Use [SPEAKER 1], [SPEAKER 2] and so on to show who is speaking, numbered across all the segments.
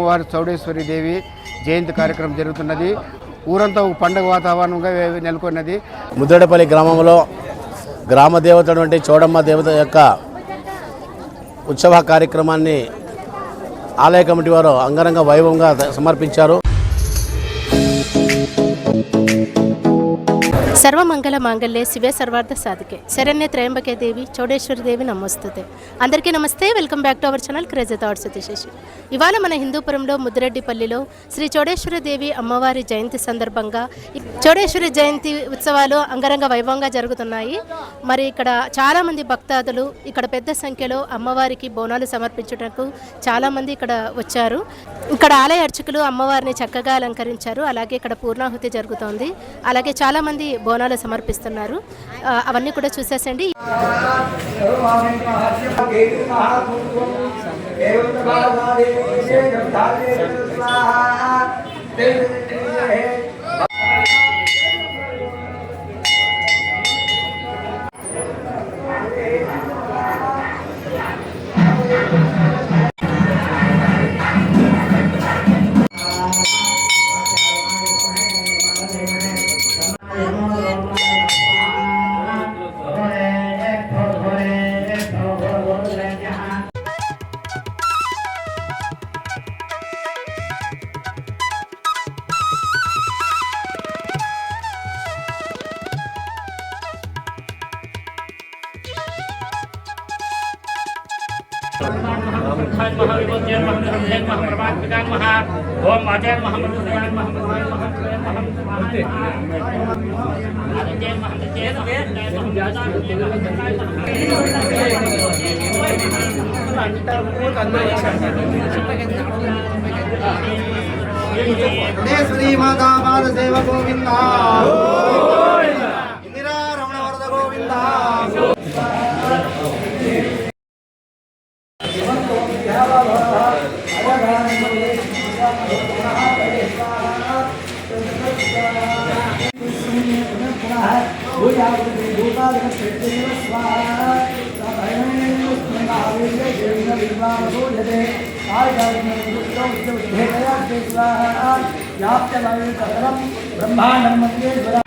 [SPEAKER 1] అమ్మవారి చౌడేశ్వరి దేవి జయంతి కార్యక్రమం జరుగుతున్నది. ఊరంతా పండుగ వాతావరణంగా నెలకొన్నది.
[SPEAKER 2] ముద్రేడపల్లి గ్రామంలో గ్రామ దేవత వంటి చౌడమ్మ దేవత యొక్క ఉత్సవ కార్యక్రమాన్ని ఆలయ కమిటీ వారు అంగరంగ వైభవంగా సమర్పించారు.
[SPEAKER 3] సర్వమంగళ మాంగళ్యే శివే సర్వార్థ సాధికే శరణ్య త్రయంబకే దేవి చౌడేశ్వరి దేవి నమోస్తుతే. అందరికీ నమస్తే. Welcome back to our channel crazy thoughts Satish. ఇవాళ మన హిందూపురంలో ముద్రెడ్డిపల్లిలో శ్రీ చౌడేశ్వరి దేవి అమ్మవారి జయంతి సందర్భంగా చౌడేశ్వరి జయంతి ఉత్సవాలు అంగరంగ వైభవంగా జరుగుతున్నాయి. మరి ఇక్కడ చాలామంది భక్తాదులు ఇక్కడ పెద్ద సంఖ్యలో అమ్మవారికి బోనాలు సమర్పించడానికి చాలామంది ఇక్కడ వచ్చారు. ఇక్కడ ఆలయ అర్చకులు అమ్మవారిని చక్కగా అలంకరించారు. అలాగే ఇక్కడ పూర్ణాహుతి జరుగుతోంది. అలాగే చాలామంది బోనాలు సమర్పిస్తున్నారు. అవన్నీ కూడా చూసేసండి.
[SPEAKER 4] శ్రీమాతాపాద సేవ గోవింద, ఇందిరా రమణ వరద గోవింద. బ్రహ్మాండం మంగేశ్వర.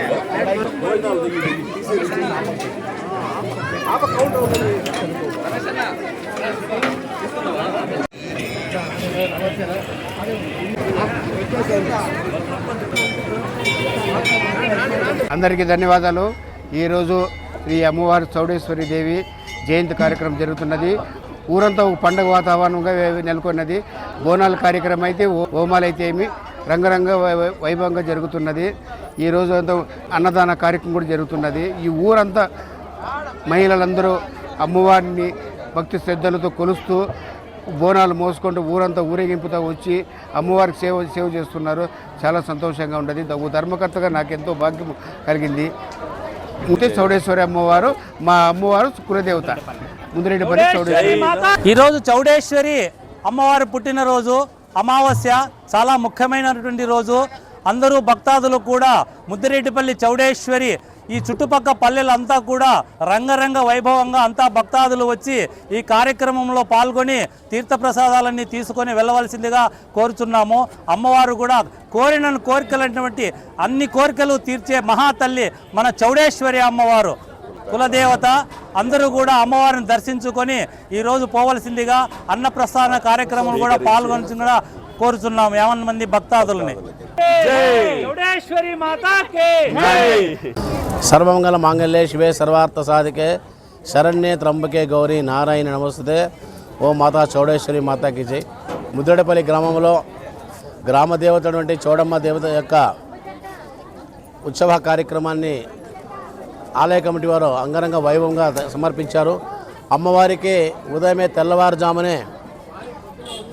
[SPEAKER 4] Ini
[SPEAKER 1] అందరికీ ధన్యవాదాలు. ఈరోజు శ్రీ అమ్మవారి చౌడేశ్వరి దేవి జయంతి కార్యక్రమం జరుగుతున్నది. ఊరంతా ఒక పండుగ వాతావరణంగా నెలకొన్నది. బోనాల కార్యక్రమం అయితే హోమాలు అయితే ఏమి రంగరంగ వైభవంగా జరుగుతున్నది. ఈరోజు అంతా అన్నదాన కార్యక్రమం కూడా జరుగుతున్నది. ఈ ఊరంతా మహిళలందరూ అమ్మవారిని భక్తి శ్రద్ధలతో కొలుస్తూ బోనాలు మోసుకుంటూ ఊరంతా ఊరేగింపుతో వచ్చి అమ్మవారికి సేవ చేస్తున్నారు. చాలా సంతోషంగా ఉన్నది. ధర్మకర్తగా నాకు ఎంతో భాగ్యం కలిగింది. ముత్తే చౌడేశ్వరి అమ్మవారు మా అమ్మవారు కులదేవత ముదిరెడ్డిపల్లి చౌడేశ్వరి.
[SPEAKER 5] ఈరోజు చౌడేశ్వరి అమ్మవారి పుట్టినరోజు, అమావాస్య, చాలా ముఖ్యమైనటువంటి రోజు. అందరూ భక్తాదులు కూడా ముద్దిరెడ్డిపల్లి చౌడేశ్వరి ఈ చుట్టుపక్కల పల్లెలంతా కూడా రంగరంగ వైభవంగా అంతా భక్తాదులు వచ్చి ఈ కార్యక్రమంలో పాల్గొని తీర్థప్రసాదాలన్నీ తీసుకొని వెళ్ళవలసిందిగా కోరుచున్నాము. అమ్మవారు కూడా కోరిన కోరికలైనటువంటి అన్ని కోరికలు తీర్చే మహాతల్లి మన చౌడేశ్వరి అమ్మవారు కులదేవత. అందరూ కూడా అమ్మవారిని దర్శించుకొని ఈరోజు పోవలసిందిగా అన్నప్రస్థాన కార్యక్రమం కూడా పాల్గొనగా కోరుచున్నాము 50 మంది భక్తాదులని. చౌడేశ్వరి మాతాకి
[SPEAKER 2] సర్వమంగళ మాంగళ్యే శివే సర్వార్థ సాధికే శరణ్యే త్రంబకే గౌరీ నారాయణ నమస్తే. ఓ మాతా చౌడేశ్వరి మాతాకి జై. ముద్రడపల్లి గ్రామంలో గ్రామ దేవత వంటి చౌడమ్మ దేవత యొక్క ఉత్సవ కార్యక్రమాన్ని ఆలయ కమిటీ వారు అంగరంగ వైభవంగా సమర్పించారు. అమ్మవారికి ఉదయమే తెల్లవారుజామునే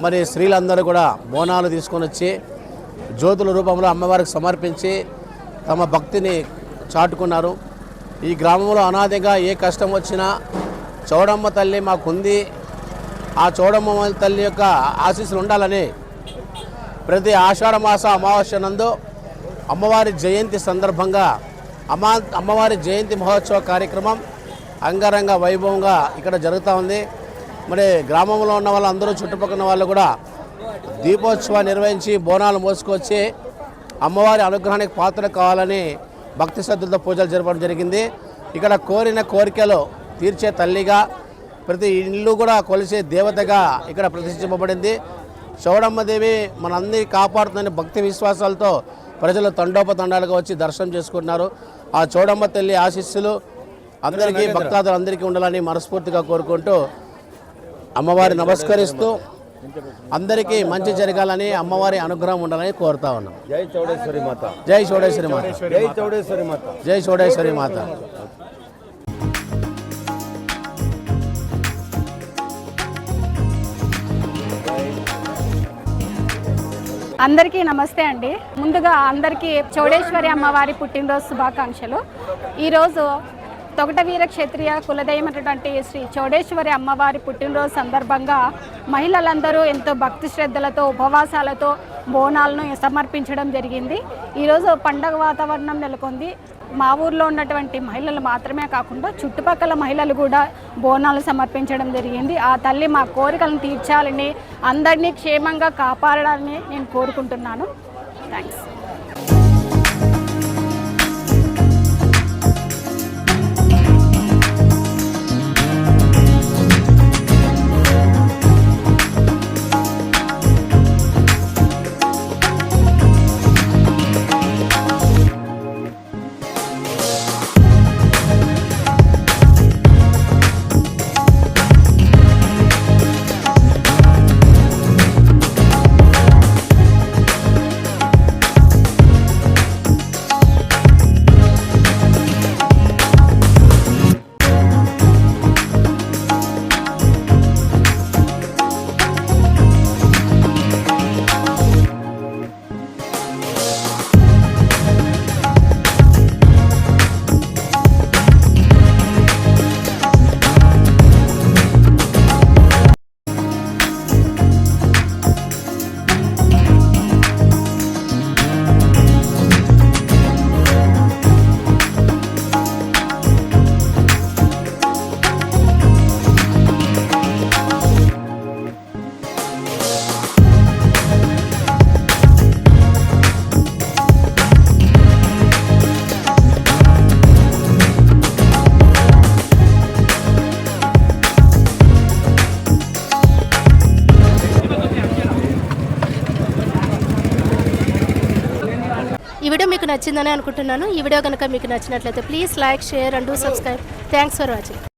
[SPEAKER 2] మరి స్త్రీలందరూ కూడా బోనాలు తీసుకొని వచ్చి జ్యోతుల రూపంలో అమ్మవారికి సమర్పించి తమ భక్తిని చాటుకున్నారు. ఈ గ్రామంలో అనాదిగా ఏ కష్టం వచ్చినా చౌడమ్మ తల్లి మాకుంది, ఆ చౌడమ్మ తల్లి యొక్క ఆశీస్సులు ఉండాలని ప్రతి ఆషాఢ మాస అమావాస్య నందు అమ్మవారి జయంతి సందర్భంగా అమ్మవారి జయంతి మహోత్సవ కార్యక్రమం అంగరంగ వైభవంగా ఇక్కడ జరుగుతూ ఉంది. మరి గ్రామంలో ఉన్న వాళ్ళందరూ చుట్టుపక్కల వాళ్ళు కూడా దీపోత్సవాన్ని నిర్వహించి బోనాలు మోసుకొచ్చి అమ్మవారి అనుగ్రహానికి పాత్ర కావాలని భక్తి శ్రద్ధలతో పూజలు జరపడం జరిగింది. ఇక్కడ కోరిన కోరికలు తీర్చే తల్లిగా, ప్రతి ఇల్లు కూడా కొలిసే దేవతగా ఇక్కడ ప్రతిష్ఠింపబడింది. చౌడమ్మదేవి మనందరినీ కాపాడుతుందని భక్తి విశ్వాసాలతో ప్రజలు తండోపతండాలుగా వచ్చి దర్శనం చేసుకుంటున్నారు. ఆ చౌడమ్మ తల్లి ఆశీస్సులు అందరికీ భక్తాదులందరికీ ఉండాలని మనస్ఫూర్తిగా కోరుకుంటూ అమ్మవారి నమస్కరిస్తూ అందరికీ మంచి జరగాలని అమ్మవారి అనుగ్రహం ఉండాలని కోరుతా ఉన్నాం.
[SPEAKER 6] జై చౌడేశ్వరి మాత.
[SPEAKER 2] జై చౌడేశ్వరి మాత.
[SPEAKER 6] జై చౌడేశ్వరి మాత.
[SPEAKER 2] జై చౌడేశ్వరి మాత.
[SPEAKER 7] అందరికీ నమస్తే అండి. ముందుగా అందరికీ చౌడేశ్వరి అమ్మవారి పుట్టినరోజు శుభాకాంక్షలు. ఈరోజు తొగటవీర క్షత్రియ కులదైవమైనటువంటి శ్రీ చౌడేశ్వరి అమ్మవారి పుట్టినరోజు సందర్భంగా మహిళలందరూ ఎంతో భక్తి శ్రద్ధలతో ఉపవాసాలతో బోనాలను సమర్పించడం జరిగింది. ఈరోజు పండగ వాతావరణం నెలకొంది. మా ఊర్లో ఉన్నటువంటి మహిళలు మాత్రమే కాకుండా చుట్టుపక్కల మహిళలు కూడా బోనాలు సమర్పించడం జరిగింది. ఆ తల్లి మా కోరికలను తీర్చాలని, అందరినీ క్షేమంగా కాపాడాలని నేను కోరుకుంటున్నాను. థ్యాంక్స్.
[SPEAKER 3] ఈ వీడియో మీకు నచ్చిందని అనుకుంటున్నాను. ఈ వీడియో కనుక మీకు నచ్చినట్లయితే please like, share and subscribe. Thanks for watching.